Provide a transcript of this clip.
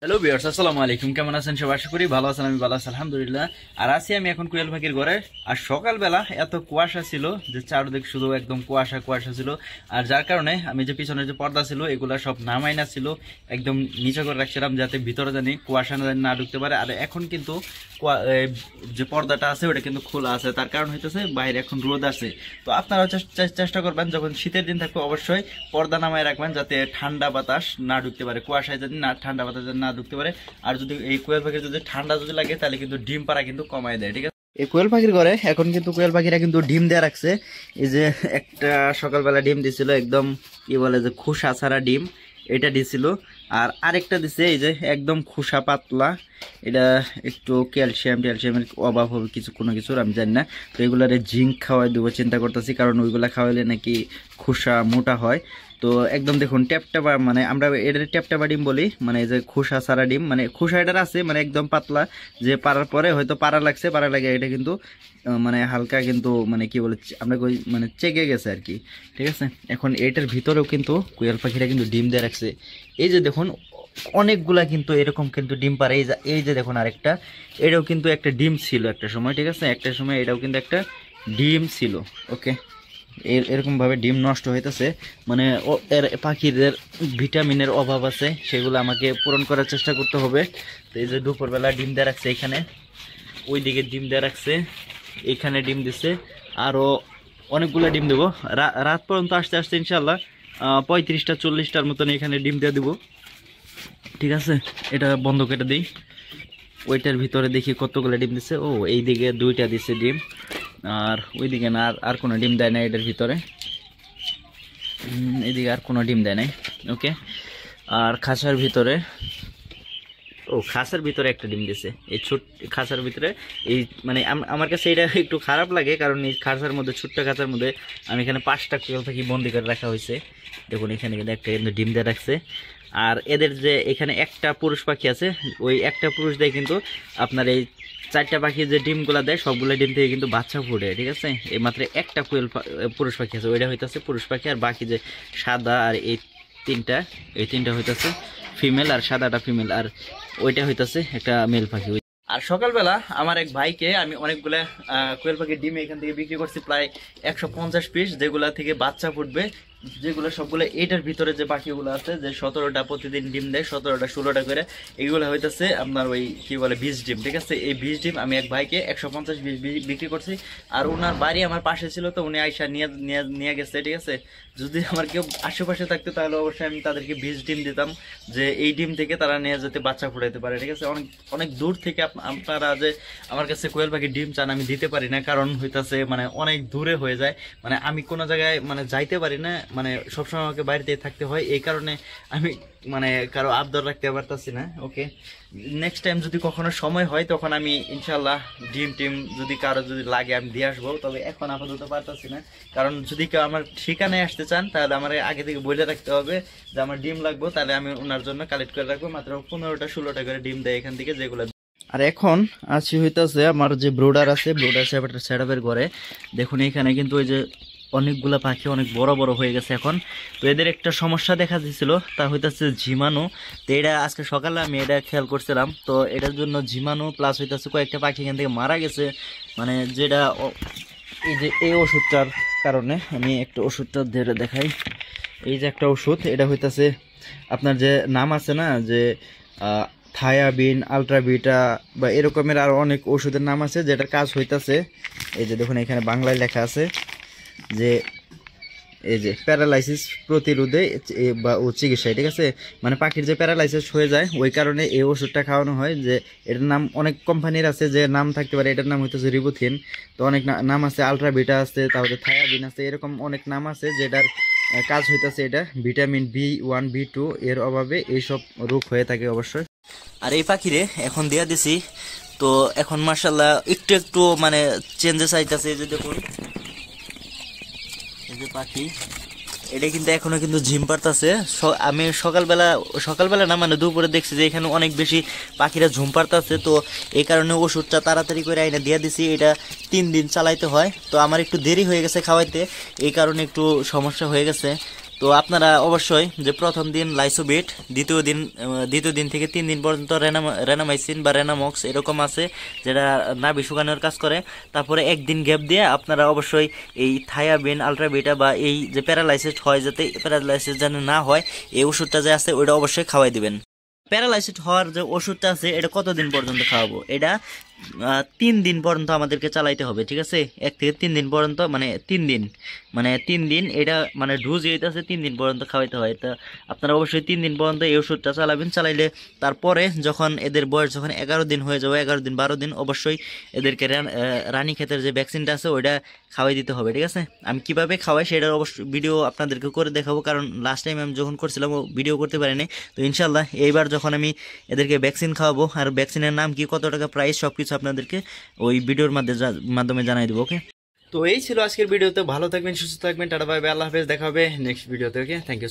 Hello viewers, আসসালামু আলাইকুম। কেমন আছেন সবাই? আশা করি ভালো আছেন। আমি ভালো আছি আলহামদুলিল্লাহ। আর আছি আমি এখন কোয়েল পাখির ঘরে। আর সকালবেলা এত কুয়াশা ছিল যে চারদিক শুধু একদম কুয়াশা কুয়াশা ছিল। আর যার কারণে আমি যে পিছনে যে পর্দা ছিল এগুলা সব নামাই না ছিল, একদম নিচে করে রাখছিলাম যাতে ভিতরে জানি কুয়াশা না ঢুকতে পারে। আর এখন কিন্তু যে পর্দাটা আছে ওটা কিন্তু খোলা আছে, তার কারণ হইতেছে বাইরে এখন রোদ আছে। তো আপনারা চেষ্টা করবেন যখন শীতের দিন থাকবে অবশ্যই পর্দা নামায় রাখবেন যাতে ঠান্ডা বাতাস না ঢুকতে পারে, কুয়াশায় যদি না ঠান্ডা বাতাস না ঢুকতে পারে। আর যদি এই কোয়েল পাখির যদি ঠান্ডা যদি লাগে তাহলে কিন্তু ডিম পাড়া কিন্তু কমায় দেয়, ঠিক আছে। এই কোয়েল পাখির ঘরে এখন কিন্তু কোয়েল পাখিরা কিন্তু ডিম দেয়া রাখছে। এই যে একটা সকালবেলা ডিম দিছিল, একদম কি বলে যে খোসা ছাড়া ডিম, এটা দিছিল। আর আরেকটা দিছে এই যে একদম খোসা পাতলা, এটা একটু ক্যালসিয়ামের অভাব হবে কোনো কিছুর, আমি জানি না। তো এগুলারে জিঙ্ক খাওয়াই দেবো চিন্তা করতেছি, কারণ ওইগুলা খাওয়াইলে নাকি খোসা মোটা হয়। তো একদম দেখুন ট্যাপটাপা, মানে আমরা এটার ট্যাপটাপা ডিম বলি, মানে যে খোসা সারা ডিম, মানে খোসা এটার আছে, মানে একদম পাতলা, যে পাড়ার পরে হয়তো পাড়া লাগে এটা কিন্তু মানে হালকা কিন্তু মানে কি বলে আমরা মানে চেকে গেছে আর কি, ঠিক আছে। এখন এটার ভিতরেও কিন্তু কোয়েল পাখিরা কিন্তু ডিম দিয়ে রাখছে। এই যে দেখুন অনেকগুলা কিন্তু এরকম কিন্তু ডিম পারে। এই যে দেখুন আরেকটা, এটাও কিন্তু একটা ডিম ছিল একটা সময়, ঠিক আছে। একটা সময় এটাও কিন্তু একটা ডিম ছিল, ওকে। এরকম ভাবে ডিম নষ্ট হইতেছে, মানে এর পাখিদের ভিটামিনের অভাব আছে, সেগুলো আমাকে পূরণ করার চেষ্টা করতে হবে। তো এই যে দুপুরবেলা ডিম দেওয়া রাখছে এখানে, ওইদিকে ডিম দেওয়া রাখছে, এখানে ডিম দিচ্ছে, আরও অনেকগুলো ডিম দেবো। রাত পর্যন্ত আস্তে আস্তে ইনশাল্লাহ 35টা 40টার মতন এখানে ডিম দিয়ে দেবো, ঠিক আছে। এটা বন্ধ করে দিই। ওইটার ভিতরে দেখি কতগুলো ডিম দিচ্ছে। ও এইদিকে 2টা দিচ্ছে ডিম, আর ওইদিকে না, আর কোনো ডিম দেয় না এটার ভিতরে। এইদিকে আর কোনো ডিম দেয় নাই, ওকে। আর খাঁচার ভিতরে, ও খাঁচার ভিতরে একটা ডিম দিছে, এই ছোট্ট খাঁচার ভিতরে। এই মানে আমার কাছে এটা একটু খারাপ লাগে, কারণ এই খাঁচার মধ্যে, ছোট্ট খাঁচার মধ্যে আমি এখানে 5টা কোয়েল পাখি বন্দি করে রাখা হয়েছে। দেখুন এখানে কিন্তু একটা কিন্তু ডিম দিয়ে রাখছে। আর এদের যে এখানে একটা পুরুষ পাখি আছে, ওই একটা পুরুষ দেয় কিন্তু আপনার এই 4টা পাখি যে ডিমগুলো দেয় সবগুলো ডিম থেকে কিন্তু বাচ্চা ফুটে, ঠিক আছে। এই মাত্র একটা পুরুষ পাখি আছে, ওইটা হইতেছে পুরুষ পাখি। আর বাকি যে সাদা আর এই তিনটা হইতেছে ফিমেল, আর সাদাটা ফিমেল, আর ওইটা হইতেছে একটা মেল পাখি। আর সকালবেলা আমার এক ভাইকে আমি অনেকগুলো কোয়েল পাখির ডিম এখান থেকে বিক্রি করছি, প্রায় 150 পিস, যেগুলা থেকে বাচ্চা ফুটবে, যেগুলো সবগুলো এইটার ভিতরে যে পাখিগুলো আছে, যে 17টা প্রতিদিন ডিম দেয়, 17টা 16টা করে, এইগুলো হইতেছে আপনার ওই কি বলে 20 ডিম, ঠিক আছে। এই 20 ডিম আমি এক ভাইকে 150 বিক্রি করছি। আর ওনার বাড়ি আমার পাশে ছিল, তো উনি আইসা নিয়ে গেছে, ঠিক আছে। যদি আমার কেউ আশেপাশে থাকতো তাহলে অবশ্যই আমি তাদেরকে 20 ডিম দিতাম, যে এই ডিম থেকে তারা নিয়ে যেতে বাচ্চা ফুটাইতে পারে, ঠিক আছে। অনেক অনেক দূর থেকে আপনারা যে আমার কাছে কোয়েল পাখির ডিম চান, আমি দিতে পারি না, কারণ হইতাছে মানে অনেক দূরে হয়ে যায়, মানে আমি কোনো জায়গায় মানে যাইতে পারি না, মানে সবসময় আমাকে বাড়িতেই থাকতে হয়, এই কারণে আমি মানে কারো আবদার রাখতে পারতাছি না, ওকে। নেক্সট টাইম যদি কখনো সময় হয় তখন আমি ইনশাল্লাহ ডিম যদি কারো যদি লাগে আমি দিয়ে আসবো, তবে এখন আপাতত পারতাছি না। কারণ যদি কেউ আমার ঠিকানায় আসতে চান তাহলে আমার আগে থেকে বলে রাখতে হবে যে আমার ডিম লাগবে, তাহলে আমি ওনার জন্য কালেক্ট করে রাখবো। মাত্র 15টা 16টা করে ডিম দেয় এখান থেকে, যেগুলো। আর এখন আছি হইতাছে আমার যে ব্রোডার আছে, ব্রোডার সেটআপের ঘরে। দেখুন এখানে কিন্তু ওই যে অনেকগুলা পাখি অনেক বড় বড় হয়ে গেছে এখন। তো এদের একটা সমস্যা দেখা দিয়েছিল, তা হইতাছে ঝিমানো। তো এটা আজকে সকালে আমি এটা খেয়াল করছিলাম, তো এটার জন্য ঝিমানো প্লাস হইতাছে কয়েকটা পাখি এখান থেকে মারা গেছে, মানে যেটা এই যে এই ওষুধটার কারণে। আমি একটা ওষুধটা ধরে দেখাই। এই যে একটা ওষুধ, এটা হইতাছে আপনার যে নাম আছে না, যে থায়াবিন, আলট্রাবিটা বা এরকমের আরো অনেক ওষুধের নাম আছে, যেটার কাজ হইতাছে এই যে দেখুন এখানে বাংলায় লেখা আছে যে এই যে প্যারালাইসিস প্রতিরোধে বা ও চিকিৎসায়, ঠিক আছে। মানে পাখির যে প্যারালাইসিস হয়ে যায় ওই কারণে এই ওষুধটা খাওয়ানো হয়। যে এটার নাম অনেক কোম্পানির আছে, যে নাম থাকতে পারে, এটার নাম হইতেছে রিবোথিন। তো অনেক নাম আছে, আলট্রাবিটা আছে, তারপরে থায়াবিন আছে, এরকম অনেক নাম আছে, যেটার কাজ হইতেছে এটা ভিটামিন B1 B2 এর অভাবে এইসব রোগ হয়ে থাকে অবশ্যই। আর এই পাখিরে এখন দিয়া দিছি, তো এখন মাশাআল্লাহ একটু মানে চেঞ্জেস আইতাছে। এই যে দেখুন এই যে পাখি, এটা কিন্তু এখনো কিন্তু ঝিম পারতাছে। আমি সকালবেলা না, মানে দুপুরে দেখছি যে এখানে অনেক বেশি পাখিরা ঝুম পারতাছে। তো এই কারণে ওষুধটা তাড়াতাড়ি করে আইনা দিয়ে দিছি। এটা 3 দিন চালাইতে হয়, তো আমার একটু দেরি হয়ে গেছে খাওয়াইতে, এই কারণে একটু সমস্যা হয়ে গেছে। তো তো আপনারা অবশ্যই যে প্রথম দিন লাইসোবিট, দ্বিতীয় দিন থেকে 3 দিন পর্যন্ত রেনামাইসিন বা রেনামক্স এরকম আছে যেটা নাভি শুকানোর কাজ করে। তারপরে একদিন গ্যাপ দিয়ে আপনারা অবশ্যই এই থায়াবিন, আলট্রাবিটা বা এই যে প্যারালাইসিস হয়, যাতে প্যারালাইসিস যেন না হয়, এই ওষুধটা যে আছে ওইটা অবশ্যই খাওয়াই দিবেন। প্যারালাইসিস হওয়ার যে ওষুধটা আছে এটা কতদিন পর্যন্ত খাওয়াবো? এটা 3 দিন পর্যন্ত আমাদেরকে চালাইতে হবে, ঠিক আছে? 1 থেকে 3 দিন পর্যন্ত, মানে 3 দিন এটা মানে ডোজ আছে 3 দিন পর্যন্ত খাওয়াইতে হয়। তা আপনারা অবশ্যই 3 দিন পর্যন্ত এই ওষুধটা চালাবেন। চালাইলে তারপরে যখন এদের বয়স যখন 11 দিন হয়ে যাবে, 11 দিন 12 দিন, অবশ্যই এদেরকে রানীক্ষেতের যে ভ্যাকসিনটা আছে ওইটা খাওয়াই দিতে হবে, ঠিক আছে? আমি কিভাবে খাওয়াই সেটার অবশ্যই ভিডিও আপনাদেরকে করে দেখাবো, কারণ লাস্ট টাইম আমি যখন করছিলাম ভিডিও করতে পারিনি। তো ইনশাল্লাহ এইবার যখন আমি এদেরকে ভ্যাকসিন খাওয়াবো, আর ভ্যাকসিনের নাম কি, কত টাকা প্রাইস, সব কিছু আপনাদেরকে ওই ভিডিওর মাধ্যমে জানাই দেবো। ওকে, তো এই ছিল আজকের ভিডিওতে। ভালো থাকবেন, সুস্থ থাকবেন, টাটা বাই বাই, আল্লাহ হাফেজ, দেখা হবে নেক্সট ভিডিওতে। ওকে, থ্যাংক ইউ।